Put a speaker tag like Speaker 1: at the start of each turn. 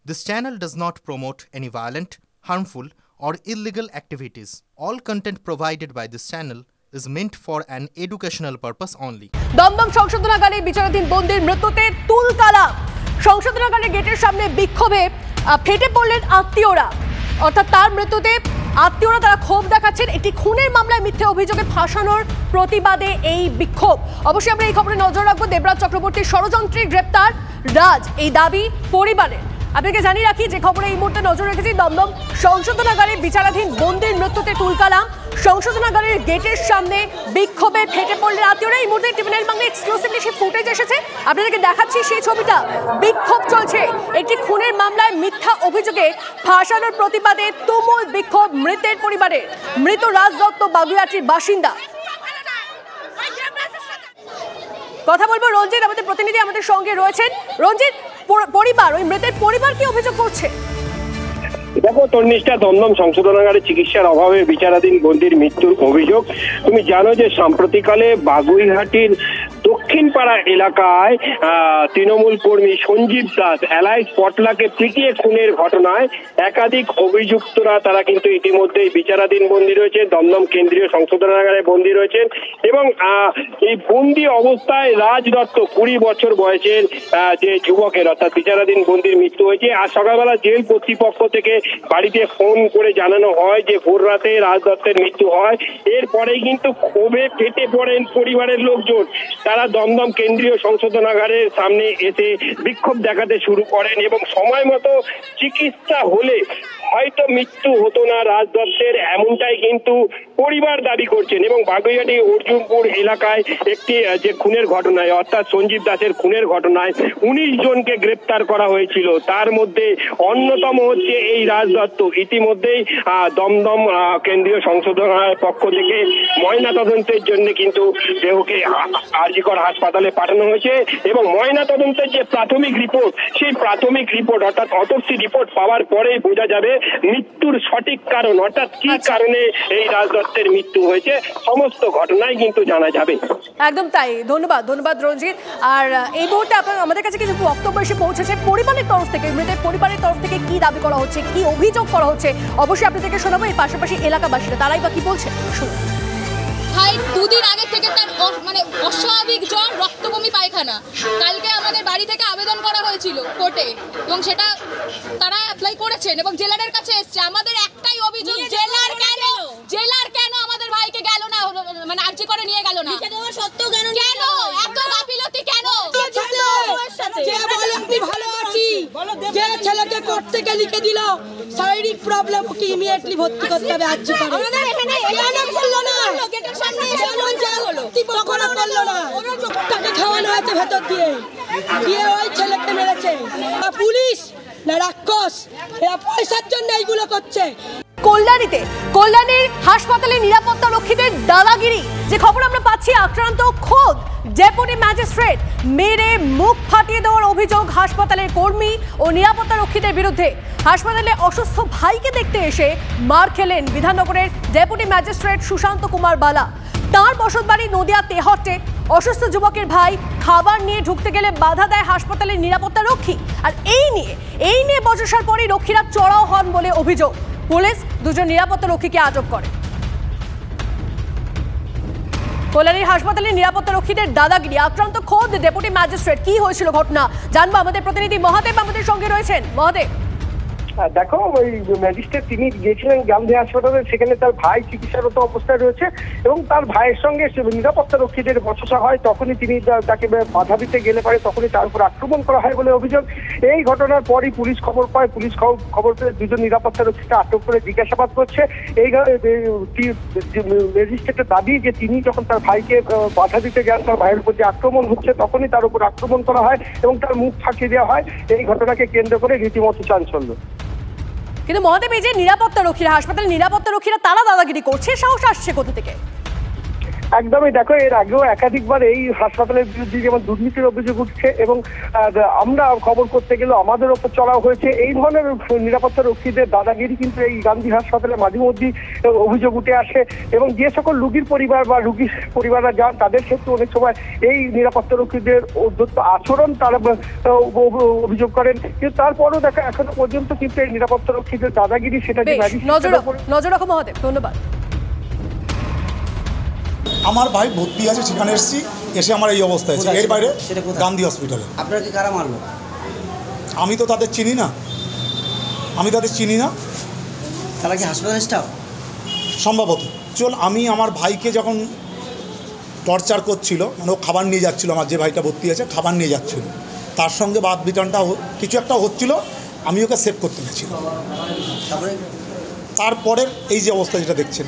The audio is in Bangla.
Speaker 1: This channel does not promote any violent, harmful, or illegal activities. All content provided by this channel is meant for an educational purpose only.
Speaker 2: Dumdum সংশোধনাগারে বিচারাধীন বন্দির মৃত্যুতে তুলকালাম। সংশোধনাগারের গেটের সামনে বিক্ষোভে ফেটে পড়লেন আত্মীয়রা। অর্থাৎ তার মৃত্যুতে আত্মীয়রা তারা ক্ষোভ দেখাচ্ছেন। একটি খুনের মামলায় মিথ্যে অভিযোগে ফাঁসানোর প্রতিবাদে এই বিক্ষোভ। অবশ্যই আমরা এই খবরে নজর রাখবো। দেবরাজ চক্রবর্তীর ষড়যন্ত্রে গ্রেপ্তার রাজ, এই দাবি পরিবারের। আপনাকে জানিয়ে রাখি যে খবরে এই মুহূর্তে নজর রেখেছি, দমদম সংশোধনাগারে বিচারাধীন বন্দির মৃত্যুতে তুলকালাম। সংশোধনাগারের গেটের সামনে বিক্ষোভে ফেটে পড়লেন আত্মীয়রা। এই মুহূর্তে টিভিএন বাংলা এক্সক্লুসিভলি সেই ফুটেজ এসেছে, আপনাদেরকে দেখাচ্ছি সেই ছবিটা। বিক্ষোভ চলছে, একটি খুনের মামলায় মিথ্যা অভিযোগে ফাঁসানোর প্রতিবাদে তুমুল বিক্ষোভ মৃতের পরিবারের। মৃত রাজ দত্ত বাগুইআটির বাসিন্দা। কথা বলবো রঞ্জিত, আমাদের প্রতিনিধি আমাদের সঙ্গে রয়েছেন। রঞ্জিত, পরিবার, ওই মৃতের পরিবার কি অভিযোগ করছে?
Speaker 3: দেখো তন্নিষ্ঠা, দমদম সংশোধনাগারে চিকিৎসার অভাবে বিচারাধীন বন্দির মৃত্যুর অভিযোগ। তুমি জানো যে সাম্প্রতিককালে বাগুইহাটির দক্ষিণ পাড়া এলাকায় তৃণমূল কর্মী সঞ্জীব দাস এলাইস পটলাকে পিটিয়ে খুনের ঘটনায় একাধিক অভিযুক্তরা তারা কিন্তু ইতিমধ্যেই বিচারাধীন বন্দী রয়েছে, দমদম কেন্দ্রীয় সংশোধনাগারে বন্দী রয়েছেন। এবং এই বন্দী অবস্থায় রাজ দত্ত 20 বছর বয়সের যে যুবকের অর্থাৎ বিচারাধীন বন্দির মৃত্যু হয়েছে। আর সকালবেলা জেল কর্তৃপক্ষ থেকে বাড়িতে ফোন করে জানানো হয় যে ভোর রাতে রাজ দত্তের মৃত্যু হয়। এরপরেই কিন্তু ক্ষোভে ফেটে পড়েন পরিবারের লোকজন। তারা দমদম কেন্দ্রীয় সংশোধনাগারের সামনে এসে বিক্ষোভ দেখাতে শুরু করেন এবং সময় মতো চিকিৎসা হলে হয়তো মৃত্যু হতো না রাজ দত্তের, এমনটাই কিন্তু পরিবার দাবি করছেন। এবং বাগুইআটি অর্জুনপুর এলাকায় একটি যে খুনের ঘটনায় অর্থাৎ সঞ্জীব দাসের খুনের ঘটনায় 19 জনকে গ্রেপ্তার করা হয়েছিল। তার মধ্যে অন্যতম হচ্ছে এই রাজ দত্ত। ইতিমধ্যেই দমদম কেন্দ্রীয় সংশোধনাগারের পক্ষ থেকে ময়নাতদন্তের জন্য কিন্তু দেহকে আরজিকর হাসপাতালে পাঠানো হয়েছে। এবং ময়নাতদন্তের যে প্রাথমিক রিপোর্ট, সেই প্রাথমিক রিপোর্ট অর্থাৎ অটোপসি রিপোর্ট পাওয়ার পরেই বোঝা যাবে মৃত্যুর সঠিক কারণ, অর্থাৎ কি কারণে এই রাজ দত্তের মৃত্যু হয়েছে। সমস্ত ঘটনাই কিন্তু জানা যাবে।
Speaker 2: একদম তাই। ধন্যবাদ রঞ্জিত। আর এই মুহূর্তে আপনার আমাদের কাছে কিছু বক্তব্য এসে পৌঁছেছে পরিবারের তরফ থেকে। মৃতের পরিবারের তরফ থেকে কি দাবি করা হচ্ছে, কি অভিযোগ করা হচ্ছে, অবশ্যই আপনাদেরকে শোনাবো। এই পাশাপাশি এলাকাবাসীরা তারাই বা কি বলছে শুনুন।
Speaker 4: ভাই 2 দিন আগে থেকে তার অস্বাভাবিক জ্বর, রক্তবমি, পায়খানা। কালকে আমাদের বাড়ি থেকে আবেদন করা হয়েছিল কোর্টে এবং সেটা তারা অ্যাপ্লাই করেছেন এবং জেলারের কাছে এসছে। আমাদের একটাই অভিযোগ, জেলার কেন আমাদের ভাইকে গেল না, মানে আর্জি করে নিয়ে গেল না, কেন এত গাফিলতি কেন?
Speaker 5: আপনি ভালো আছি, যে ছেলেকে কোর্ট থেকে লিখে দিল শারীরিক প্রবলেম, ওকে ইমিডিয়েটলি ভর্তি করতে হবে আর্জি করে। আমাদের এখানে কেন করলো না? গেটের সামনে কখনো করলো না। তাকে খাওয়ানো হয়েছে ভেতর দিয়ে ওই ছেলেকে মেরেছে। পুলিশ না রাক্ষস, এরা পয়সার জন্য এইগুলো করছে।
Speaker 2: কল্যাণীর হাসপাতালে নিরাপত্তা রক্ষীদের দাদাগিরি, যে খবর আমরা পাচ্ছি, আক্রান্ত খোদ ডেপুটি ম্যাজিস্ট্রেট, মেরে মুখ ফাটিয়ে দেওয়ার অভিযোগ হাসপাতালের কর্মী ও নিরাপত্তা রক্ষীদের বিরুদ্ধে। হাসপাতালে অসুস্থ ভাইকে দেখতে এসে মার খেলেন বিধাননগরের ডেপুটি ম্যাজিস্ট্রেট সুশান্ত কুমার বালা। তাঁর বসতবাড়ি নদিয়া তেহট্টে। অসুস্থ যুবকের ভাই খাবার নিয়ে ঢুকতে গেলে বাধা দেয় হাসপাতালের নিরাপত্তা রক্ষী। আর এই নিয়ে বচসার পরই রক্ষীরা চড়াও হন বলে অভিযোগ। পুলিশ 2 জন নিরাপত্তা রক্ষীকে আটক করে। কল্যাণীর হাসপাতালের নিরাপত্তা রক্ষীদের দাদাগিরি, আক্রান্ত খোদ ডেপুটি ম্যাজিস্ট্রেট। কি হয়েছিল ঘটনা জানবো, আমাদের প্রতিনিধি মহাদেব আমাদের সঙ্গে রয়েছেন। মহাদেব,
Speaker 6: দেখো, ওই ম্যাজিস্ট্রেট তিনি গিয়েছিলেন গান্ধী হাসপাতালে, সেখানে তার ভাই চিকিৎসারত অবস্থায় রয়েছে এবং তার ভাইয়ের সঙ্গে নিরাপত্তা রক্ষীদের বচসা হয়। তখনই তিনি তাকে বাধা দিতে গেলে পারে, তখনই তার উপর আক্রমণ করা হয় বলে অভিযোগ। এই ঘটনার পরই পুলিশ খবর পায়। পুলিশ খবর পেয়ে 2 জন নিরাপত্তা রক্ষীকে আটক করে জিজ্ঞাসাবাদ করছে। এই ম্যাজিস্ট্রেটের দাবি যে তিনি যখন তার ভাইকে বাধা দিতে যান, তার ভাইয়ের উপর যে আক্রমণ হচ্ছে, তখনই তার উপর আক্রমণ করা হয় এবং তার মুখ ফাঁকিয়ে দেওয়া হয়। এই ঘটনাকে কেন্দ্র করে রীতিমতো চাঞ্চল্য।
Speaker 2: কিন্তু মহাদেব, এই যে নিরাপত্তা রক্ষীরা, হাসপাতালের নিরাপত্তা রক্ষীরা তারা দাদাগিরি করছে, সাহস আসছে কোথা থেকে?
Speaker 6: একদমই, দেখো এর আগেও একাধিকবার এই হাসপাতালের বিরুদ্ধে যেমন দুর্নীতির অভিযোগ উঠছে এবং আমরা খবর করতে গেলেও আমাদের ওপর চড়াও হয়েছে। এই ধরনের নিরাপত্তা রক্ষীদের দাদাগিরি কিন্তু এই গান্ধী হাসপাতালে মাঝে মধ্যেই অভিযোগ উঠে আসে এবং যে সকল রোগীর পরিবার বা রোগীর পরিবাররা যান তাদের ক্ষেত্রে অনেক সময় এই নিরাপত্তা রক্ষীদের উদ্ধত্ত আচরণ তারা অভিযোগ করেন। কিন্তু তারপরও দেখা এখনো পর্যন্ত কিন্তু এই নিরাপত্তা রক্ষীদের দাদাগিরি সেটা
Speaker 2: নজর রাখো মহাদেব, ধন্যবাদ।
Speaker 7: আমার ভাই ভর্তি আছে, সেখানে এসেছি, এসে আমার এই অবস্থা হয়েছে। এর বাইরে গান্ধী হসপিটালে।
Speaker 8: আপনারা কি কারা মারলো?
Speaker 7: আমি তো তাদের চিনি না,
Speaker 8: তারা কি হাসপাতাল স্টাফ?
Speaker 7: সম্ভবত। আমি আমার ভাইকে যখন টর্চার করছিল, মানে ও খাবার নিয়ে যাচ্ছিল, আমার যে ভাইটা ভর্তি আছে খাবার নিয়ে যাচ্ছিল, তার সঙ্গে বাদ বিটানটা কিছু একটা হচ্ছিল, আমি ওকে সেভ করতে গেছিলাম। তারপরের এই যে অবস্থা যেটা দেখছেন।